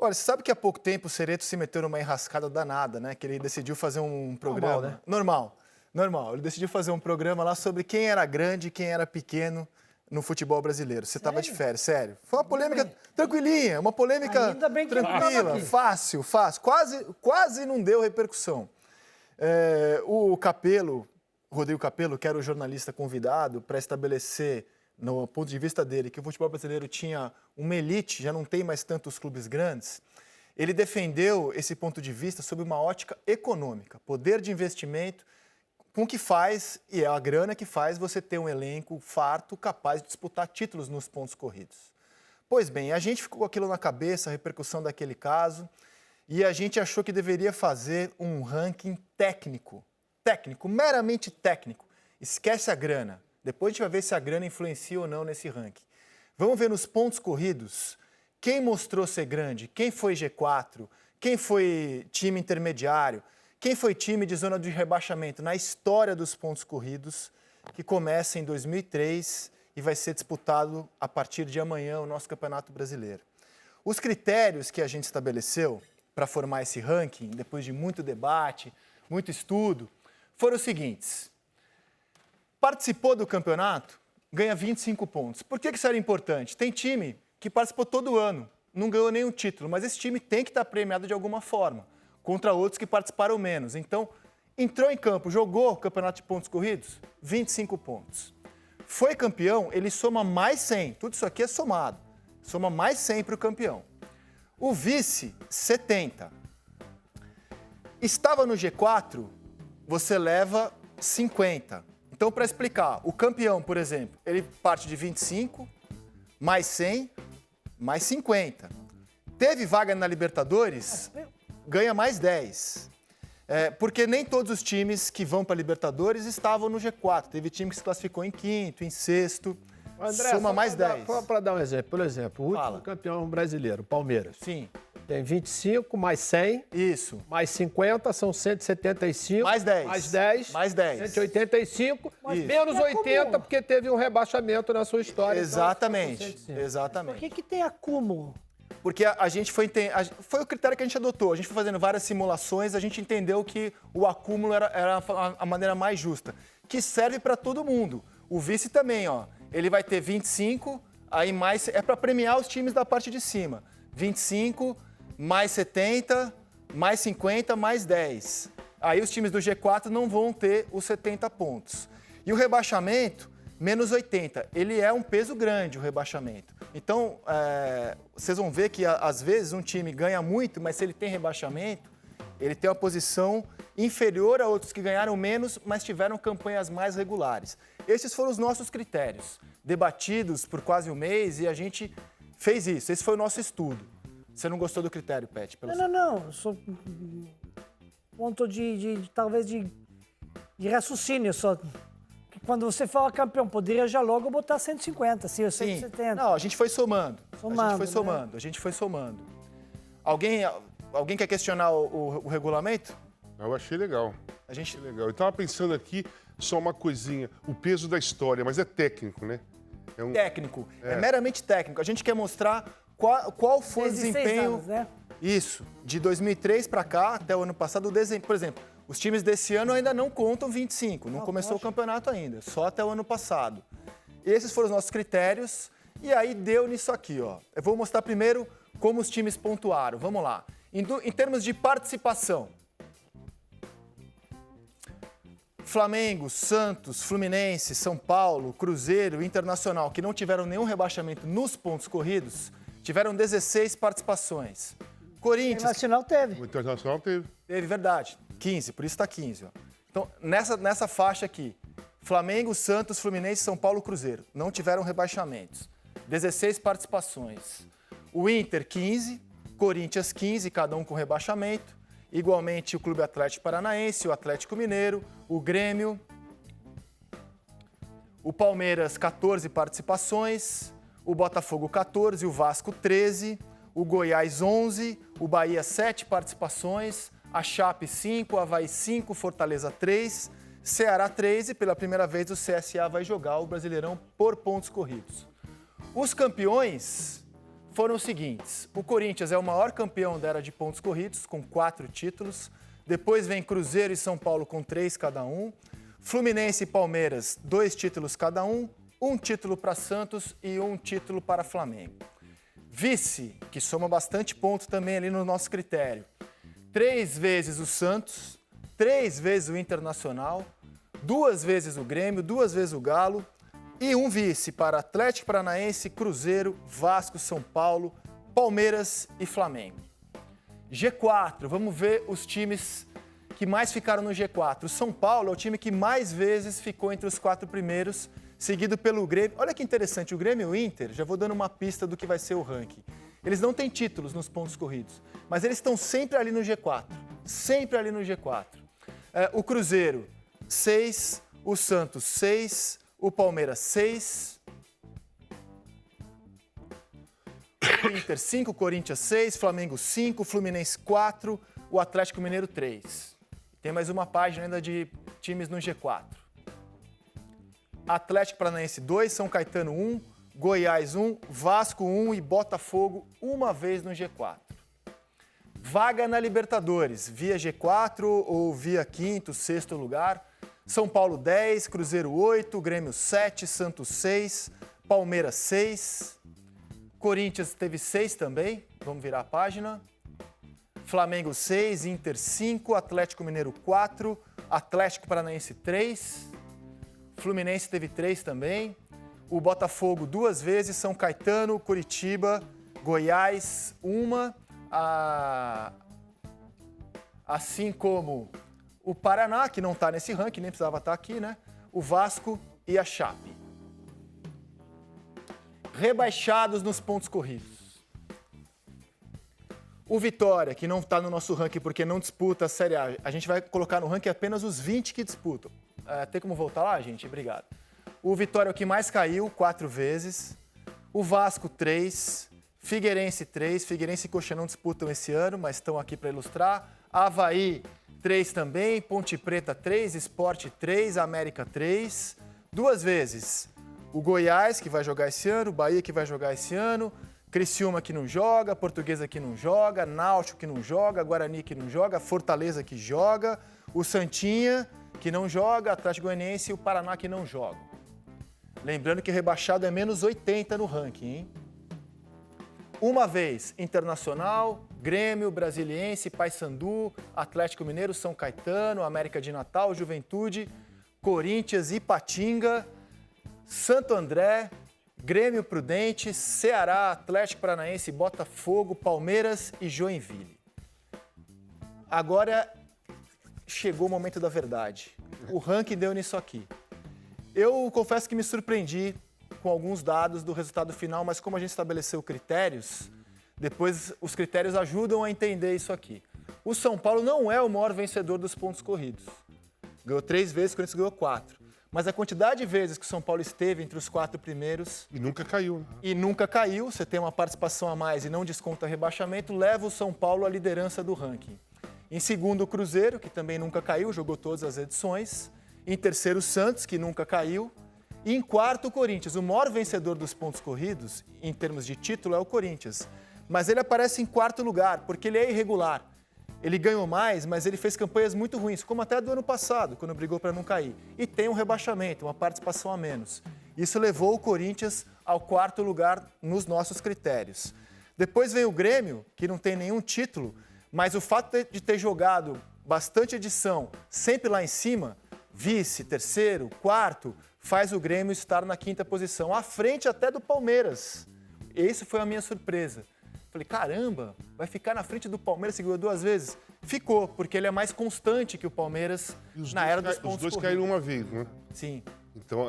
Olha, você sabe que há pouco tempo o Cereto se meteu numa enrascada danada, né? Que ele decidiu fazer um programa... Normal, né? Normal. Ele decidiu fazer um programa lá sobre quem era grande e quem era pequeno no futebol brasileiro. Você estava de férias, sério. Foi uma polêmica tranquilinha, uma polêmica Ainda bem que eu não tava tranquila, aqui. fácil. Quase não deu repercussão. O Capello, Rodrigo Capello, que era o jornalista convidado para estabelecer, no ponto de vista dele, que o futebol brasileiro tinha uma elite, já não tem mais tantos clubes grandes, ele defendeu esse ponto de vista sob uma ótica econômica, poder de investimento, com o que faz, e é a grana que faz você ter um elenco farto capaz de disputar títulos nos pontos corridos. Pois bem, a gente ficou com aquilo na cabeça, a repercussão daquele caso, e a gente achou que deveria fazer um ranking técnico, meramente técnico. Esquece a grana. Depois a gente vai ver se a grana influencia ou não nesse ranking. Vamos ver nos pontos corridos quem mostrou ser grande, quem foi G4, quem foi time intermediário, quem foi time de zona de rebaixamento na história dos pontos corridos, que começa em 2003 e vai ser disputado a partir de amanhã o nosso Campeonato Brasileiro. Os critérios que a gente estabeleceu para formar esse ranking, depois de muito debate, muito estudo, foram os seguintes. Participou do campeonato, ganha 25 pontos. Por que isso era importante? Tem time que participou todo ano, não ganhou nenhum título, mas esse time tem que estar premiado de alguma forma, contra outros que participaram menos. Então, entrou em campo, jogou o campeonato de pontos corridos, 25 pontos. Foi campeão, ele soma mais 100. Tudo isso aqui é somado. Soma mais 100 para o campeão. O vice, 70. Estava no G4, você leva 50. Então, para explicar, o campeão, por exemplo, ele parte de 25, mais 100, mais 50. Teve vaga na Libertadores, ganha mais 10. Porque nem todos os times que vão para a Libertadores estavam no G4. Teve time que se classificou em quinto, em sexto, André, soma mais 10. Para dar um exemplo, por exemplo, o último Fala. campeão brasileiro, Palmeiras. Sim, Tem 25, mais 100, isso. mais 50, são 175. Mais 10. Mais 10. Mais 10. 185, Isso. menos É 80, comum. porque teve um rebaixamento na sua história. Exatamente, Então, 105. Por exatamente. que tem acúmulo? Porque a gente foi o critério que a gente adotou. A gente foi fazendo várias simulações, a gente entendeu que o acúmulo era a maneira mais justa, que serve para todo mundo. O vice também, ó. Ele vai ter 25, aí mais é para premiar os times da parte de cima. 25, mais 70, mais 50, mais 10. Aí os times do G4 não vão ter os 70 pontos. E o rebaixamento, menos 80. Ele é um peso grande, o rebaixamento. Então, vocês vão ver que, às vezes, um time ganha muito, mas se ele tem rebaixamento, ele tem uma posição inferior a outros que ganharam menos, mas tiveram campanhas mais regulares. Esses foram os nossos critérios, debatidos por quase um mês, e a gente fez isso. Esse foi o nosso estudo. Você não gostou do critério, Pet? Não. Eu sou ponto talvez de raciocínio só. Que quando você fala campeão, poderia já logo botar 150, se eu sei Sim. 170. Não, a gente foi somando. Somando, A gente foi somando. Alguém quer questionar o regulamento? Eu achei legal. A gente... Achei legal. Eu tava pensando aqui só uma coisinha, o peso da história, mas é técnico, né? Técnico. É meramente técnico. A gente quer mostrar qual foi o 16 desempenho... anos, né? Isso. De 2003 para cá, até o ano passado, o desempenho... Por exemplo, os times desse ano ainda não contam 25. Não começou o campeonato ainda. Só até o ano passado. Esses foram os nossos critérios. E aí deu nisso aqui, ó. Eu vou mostrar primeiro como os times pontuaram. Vamos lá. Em termos de participação... Flamengo, Santos, Fluminense, São Paulo, Cruzeiro, Internacional, que não tiveram nenhum rebaixamento nos pontos corridos, tiveram 16 participações. O Corinthians... Nacional teve. O Internacional teve. Teve, verdade. 15, por isso está 15. Ó. Então, nessa faixa aqui, Flamengo, Santos, Fluminense, São Paulo, Cruzeiro, não tiveram rebaixamentos. 16 participações. O Inter, 15, Corinthians, 15, cada um com rebaixamento. Igualmente o Clube Atlético Paranaense, o Atlético Mineiro, o Grêmio, o Palmeiras, 14 participações, o Botafogo, 14, o Vasco, 13, o Goiás, 11, o Bahia, 7 participações, a Chape, 5, o Avaí, 5, Fortaleza, 3, Ceará, 3 e pela primeira vez o CSA vai jogar o Brasileirão por pontos corridos. Os campeões foram os seguintes. O Corinthians é o maior campeão da era de pontos corridos, com 4 títulos. Depois vem Cruzeiro e São Paulo com 3 cada um. Fluminense e Palmeiras, 2 títulos cada um. 1 título para Santos e 1 título para Flamengo. Vice, que soma bastante ponto também ali no nosso critério. 3 vezes o Santos, 3 vezes o Internacional, 2 vezes o Grêmio, 2 vezes o Galo e 1 vice para Atlético Paranaense, Cruzeiro, Vasco, São Paulo, Palmeiras e Flamengo. G4, vamos ver os times que mais ficaram no G4. O São Paulo é o time que mais vezes ficou entre os 4 primeiros, seguido pelo Grêmio. Olha que interessante, o Grêmio e o Inter, já vou dando uma pista do que vai ser o ranking. Eles não têm títulos nos pontos corridos, mas eles estão sempre ali no G4. Sempre ali no G4. O Cruzeiro, 6. O Santos, 6. O Palmeiras, 6. O Inter, 5. Corinthians, 6. Flamengo, 5. Fluminense, 4. O Atlético Mineiro, 3. Tem mais uma página ainda de times no G4. Atlético Paranaense, 2. São Caetano, 1. Goiás, 1. Vasco, 1. E Botafogo, uma vez no G4. Vaga na Libertadores, via G4 ou via 5º, 6º lugar. São Paulo, 10. Cruzeiro, 8. Grêmio, 7. Santos, 6. Palmeiras, 6. Corinthians teve 6 também. Vamos virar a página. Flamengo, 6. Inter, 5. Atlético Mineiro, 4. Atlético Paranaense, 3. Fluminense teve 3 também. O Botafogo, 2 vezes. São Caetano, Curitiba, Goiás, 1. Assim como o Paraná, que não está nesse ranking, nem precisava estar aqui, né? O Vasco e a Chape. Rebaixados nos pontos corridos. O Vitória, que não está no nosso ranking porque não disputa a Série A. A gente vai colocar no ranking apenas os 20 que disputam. Tem como voltar lá, gente? Obrigado. O Vitória é o que mais caiu, 4 vezes. O Vasco, 3. Figueirense, 3. Figueirense e Coxa não disputam esse ano, mas estão aqui para ilustrar. Avaí, 3 também. Ponte Preta, 3. Sport, 3. América, 3. 2 vezes. O Goiás, que vai jogar esse ano. O Bahia, que vai jogar esse ano. Criciúma, que não joga. Portuguesa, que não joga. Náutico, que não joga. Guarani, que não joga. Fortaleza, que joga. O Santinha, que não joga. Atlético Goianiense e o Paraná, que não joga. Lembrando que rebaixado é menos 80 no ranking, hein? Uma vez, Internacional, Grêmio, Brasiliense, Paysandu, Atlético Mineiro, São Caetano, América de Natal, Juventude, Corinthians, Ipatinga, Santo André, Grêmio Prudente, Ceará, Atlético Paranaense, Botafogo, Palmeiras e Joinville. Agora chegou o momento da verdade. O ranking deu nisso aqui. Eu confesso que me surpreendi com alguns dados do resultado final, mas como a gente estabeleceu critérios, depois os critérios ajudam a entender isso aqui. O São Paulo não é o maior vencedor dos pontos corridos. Ganhou 3 vezes, o Corinthians ganhou 4. Mas a quantidade de vezes que o São Paulo esteve entre os 4 primeiros... E nunca caiu, né? E nunca caiu, você tem uma participação a mais e não desconta rebaixamento, leva o São Paulo à liderança do ranking. Em segundo, o Cruzeiro, que também nunca caiu, jogou todas as edições. Em terceiro, o Santos, que nunca caiu. E em quarto, o Corinthians. O maior vencedor dos pontos corridos, em termos de título, é o Corinthians. Mas ele aparece em quarto lugar, porque ele é irregular. Ele ganhou mais, mas ele fez campanhas muito ruins, como até do ano passado, quando brigou para não cair. E tem um rebaixamento, uma participação a menos. Isso levou o Corinthians ao quarto lugar nos nossos critérios. Depois vem o Grêmio, que não tem nenhum título, mas o fato de ter jogado bastante edição, sempre lá em cima, vice, terceiro, quarto, faz o Grêmio estar na 5ª posição, à frente até do Palmeiras. Essa foi a minha surpresa. Falei, caramba, vai ficar na frente do Palmeiras, que ganhou 2 vezes? Ficou, porque ele é mais constante que o Palmeiras na era dos pontos corridos. Os dois caíram uma vez, né? Sim. Então,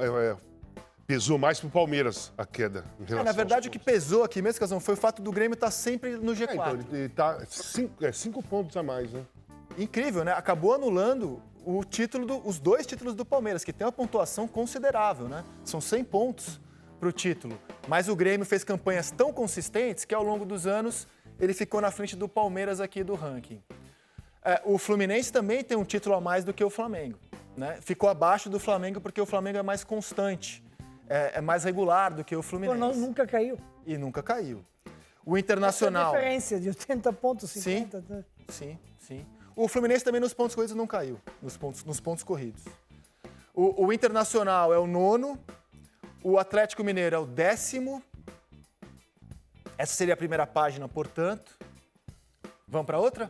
pesou mais pro Palmeiras a queda em relação Na verdade, o aos que pontos. pesou aqui mesmo, Casão, foi o fato do Grêmio estar sempre no G4. Então, ele tá 5 pontos a mais, né? Incrível, né? Acabou anulando o título os 2 títulos do Palmeiras, que tem uma pontuação considerável, né? São 100 pontos para o título. Mas o Grêmio fez campanhas tão consistentes que ao longo dos anos ele ficou na frente do Palmeiras aqui do ranking. O Fluminense também tem um título a mais do que o Flamengo, né? Ficou abaixo do Flamengo porque o Flamengo é mais constante, é mais regular do que o Fluminense. Pô, nunca caiu. E nunca caiu. O Internacional... Essa diferença de 80 pontos, 50. Sim. Né? Sim, sim. O Fluminense também nos pontos corridos não caiu, nos pontos corridos. O Internacional é o 9º, o Atlético Mineiro é o 10º. Essa seria a primeira página, portanto. Vamos para outra?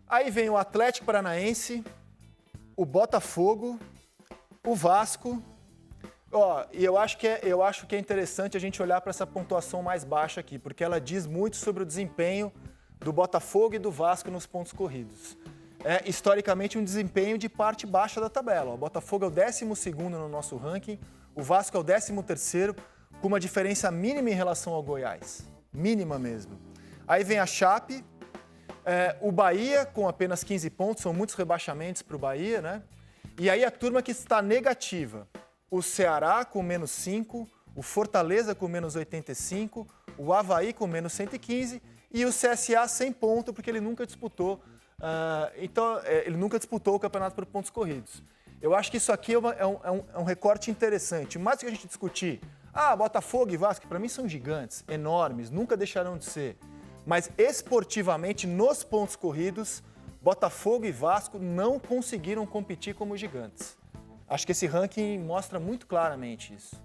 Aí vem o Atlético Paranaense, o Botafogo, o Vasco. E eu acho que é interessante a gente olhar para essa pontuação mais baixa aqui, porque ela diz muito sobre o desempenho do Botafogo e do Vasco nos pontos corridos. É, historicamente, um desempenho de parte baixa da tabela. O Botafogo é o 12º no nosso ranking, o Vasco é o 13º, com uma diferença mínima em relação ao Goiás. Mínima mesmo. Aí vem a Chape, o Bahia com apenas 15 pontos, são muitos rebaixamentos para o Bahia, né? E aí a turma que está negativa, o Ceará com menos 5, o Fortaleza com menos 85, o Avaí com menos 115 e o CSA sem ponto, porque ele nunca disputou. Ele nunca disputou o campeonato por pontos corridos. Eu acho que isso aqui é um recorte interessante. Mais do que a gente discutir, Botafogo e Vasco, para mim são gigantes, enormes, nunca deixarão de ser. Mas esportivamente, nos pontos corridos, Botafogo e Vasco não conseguiram competir como gigantes. Acho que esse ranking mostra muito claramente isso.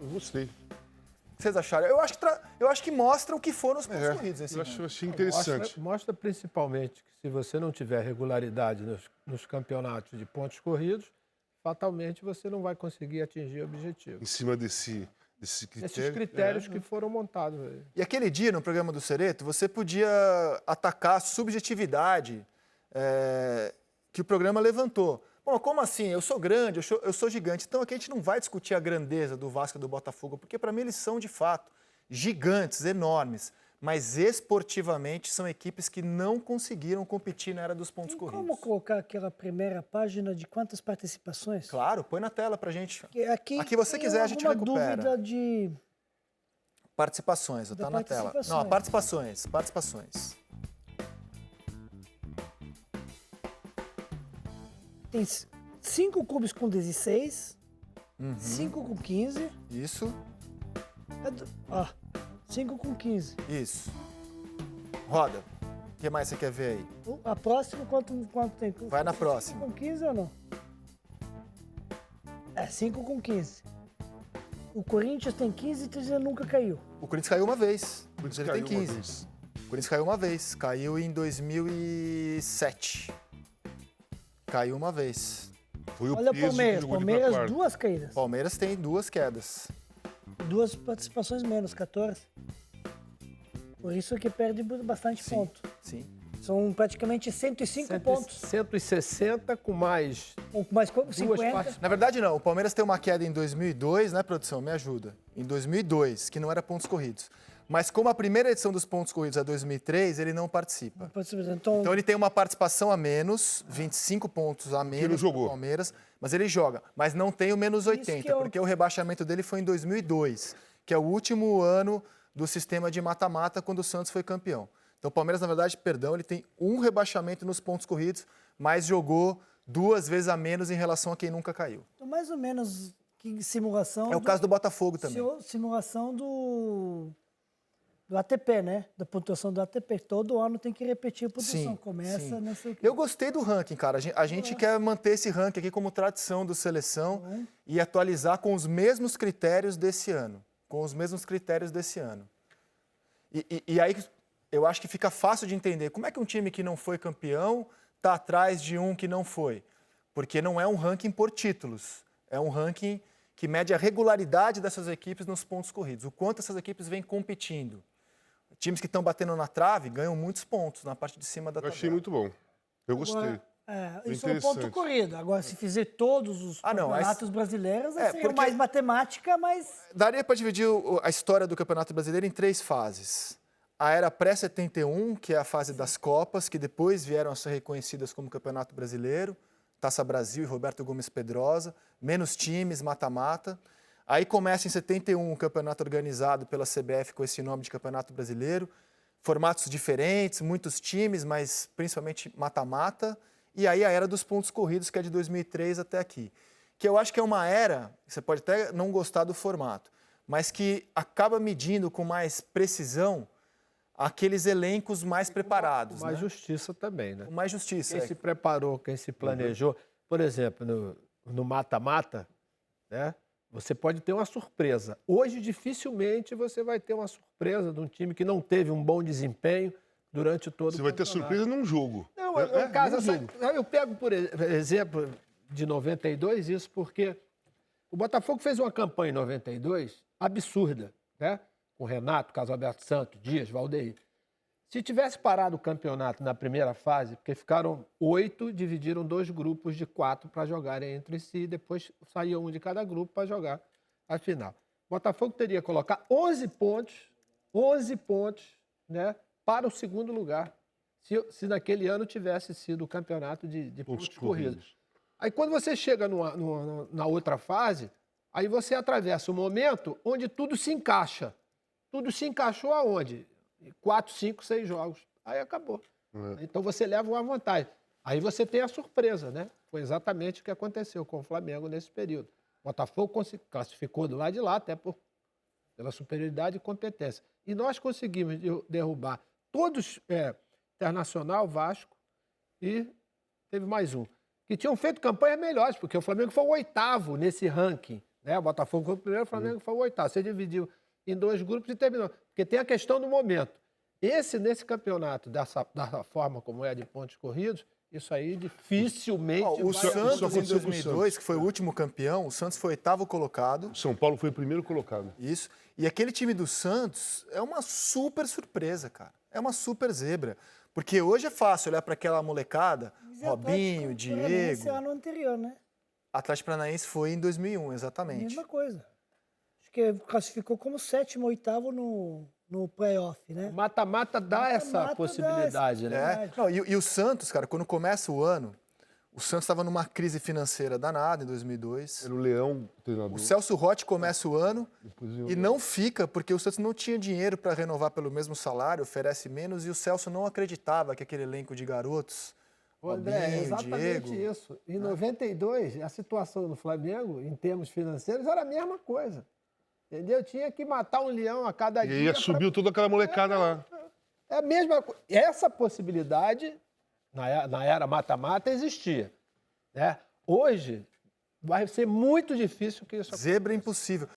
Eu gostei. O que vocês acharam? Eu acho que mostra o que foram os pontos corridos. Esse eu ranking. achei interessante. Mostra principalmente que se você não tiver regularidade nos campeonatos de pontos corridos, fatalmente você não vai conseguir atingir o objetivo. Em cima desse critério. Esses critérios que foram montados aí. E aquele dia, no programa do Cereto, você podia atacar a subjetividade que o programa levantou. Bom, como assim? Eu sou grande, eu sou gigante. Então aqui a gente não vai discutir a grandeza do Vasco e do Botafogo, porque para mim eles são, de fato, gigantes, enormes. Mas esportivamente são equipes que não conseguiram competir na era dos pontos Tem corridos. como colocar aquela primeira página de quantas participações? Claro, põe na tela pra gente. Aqui você tem quiser, a gente alguma recupera. dúvida de... Participações, tá na tela. Não, participações. Tem 5 clubes com 16, 5 com 15. Isso, 5 com 15. isso. Roda. O que mais você quer ver aí? A próxima, quanto tem? Vai na próxima. 5 com 15 ou não? 5 com 15. O Corinthians tem 15 e ele nunca caiu. O Corinthians caiu uma vez. O Corinthians Ele tem caiu uma 15. vez. O Corinthians caiu uma vez. Caiu em 2007. Caiu uma vez. Foi o Olha o peso que Palmeiras. jogou ele Palmeiras, pra quarto. 2 caídas. Palmeiras tem 2 quedas. 2 participações menos, 14. Por isso que perde bastante ponto. Sim. São praticamente 105 pontos. 160 com mais Mais duas 50. partes. Na verdade, não. O Palmeiras tem uma queda em 2002, né, produção? Me ajuda. Em 2002, que não era pontos corridos. Mas como a primeira edição dos pontos corridos é 2003, ele não participa. Então ele tem uma participação a menos, 25 pontos a menos ele jogou. do Palmeiras, mas ele joga. Mas não tem o menos 80, que porque o rebaixamento dele foi em 2002, que é o último ano do sistema de mata-mata, quando o Santos foi campeão. Então o Palmeiras, na verdade, ele tem um rebaixamento nos pontos corridos, mas jogou 2 vezes a menos em relação a quem nunca caiu. Então, mais ou menos que simulação. É o caso do Botafogo também. Simulação do ATP, né? Da pontuação do ATP. Todo ano tem que repetir a pontuação. Começa nessa. Eu gostei do ranking, cara. A gente quer manter esse ranking aqui como tradição do Seleção e atualizar com os mesmos critérios desse ano. E aí eu acho que fica fácil de entender como é que um time que não foi campeão está atrás de um que não foi. Porque não é um ranking por títulos. É um ranking que mede a regularidade dessas equipes nos pontos corridos. O quanto essas equipes vêm competindo. Times que estão batendo na trave ganham muitos pontos na parte de cima da Eu tabela. achei muito bom. Eu gostei. Isso é um ponto corrido. Agora, se fizer todos os campeonatos brasileiros, seria porque mais matemática, mas... Daria para dividir a história do Campeonato Brasileiro em 3 fases. A era pré-71, que é a fase das Copas, que depois vieram a ser reconhecidas como Campeonato Brasileiro, Taça Brasil e Roberto Gomes Pedrosa, menos times, mata-mata. Aí começa em 71 o campeonato organizado pela CBF com esse nome de Campeonato Brasileiro, formatos diferentes, muitos times, mas principalmente mata-mata. E aí a era dos pontos corridos, que é de 2003 até aqui. que eu acho que é uma era, você pode até não gostar do formato, mas que acaba medindo com mais precisão aqueles elencos mais preparados. Mais né? justiça também, né? Com mais justiça. Quem se preparou, quem se planejou. Por exemplo, no mata-mata, né? Você pode ter uma surpresa. Hoje, dificilmente, você vai ter uma surpresa de um time que não teve um bom desempenho durante todo Você o vai ter campeonato. surpresa num jogo. Não, É, no caso, num jogo. eu pego, por exemplo, de 92, isso porque o Botafogo fez uma campanha em 92 absurda, né? Com Renato, Carlos Alberto Santos, Dias, Valdeir. Se tivesse parado o campeonato na primeira fase, porque ficaram 8, dividiram 2 grupos de 4 para jogarem entre si, depois saía um de cada grupo para jogar a final. O Botafogo teria que colocar 11 pontos, né, para o segundo lugar, se naquele ano tivesse sido o campeonato de pontos corridos. Aí quando você chega na outra fase, aí você atravessa um momento onde tudo se encaixa. Tudo se encaixou aonde? 4, 5, 6 jogos. Aí acabou. Então você leva uma vantagem. Aí você tem a surpresa, né? Foi exatamente o que aconteceu com o Flamengo nesse período. O Botafogo classificou do lado de lá, até pela superioridade e competência. E nós conseguimos derrubar todos, Internacional, Vasco e teve mais um, que tinham feito campanhas melhores, porque o Flamengo foi o 8º nesse ranking. Né? O Botafogo foi o primeiro, o Flamengo foi o 8º. Você dividiu em 2 grupos e terminou. Porque tem a questão do momento. Nesse campeonato, dessa forma como é de pontos corridos, isso aí dificilmente O vai Santos, em aconteceu com o 2002, Santos. que foi o último campeão, o Santos foi 8º colocado. O São Paulo foi o primeiro colocado. Isso. E aquele time do Santos é uma super surpresa, cara. É uma super zebra. Porque hoje é fácil olhar para aquela molecada, Mas é Robinho, Atlético Paranaense Diego. ano anterior, né? Atlético Paranaense foi em 2001, exatamente. Mesma coisa. Acho que classificou como 7º, 8º no playoff, né? O mata-mata dá essa Mata-mata dá possibilidade, essa né? possibilidade. Não, e o Santos, cara, quando começa o ano, o Santos estava numa crise financeira danada em 2002. Era o Leão, o treinador. O Celso Rotti começa o ano Depois eu- e não fica porque o Santos não tinha dinheiro para renovar pelo mesmo salário, oferece menos, e o Celso não acreditava que aquele elenco de garotos, Ô, André, é Robinho, exatamente Diego... isso. Em 92, a situação do Flamengo, em termos financeiros, era a mesma coisa. Entendeu? Tinha que matar um leão a cada E dia. aí subiu toda aquela molecada lá. É a mesma coisa. Essa possibilidade, na era mata-mata, existia. Né? Hoje, vai ser muito difícil que isso aconteça. Zebra impossível.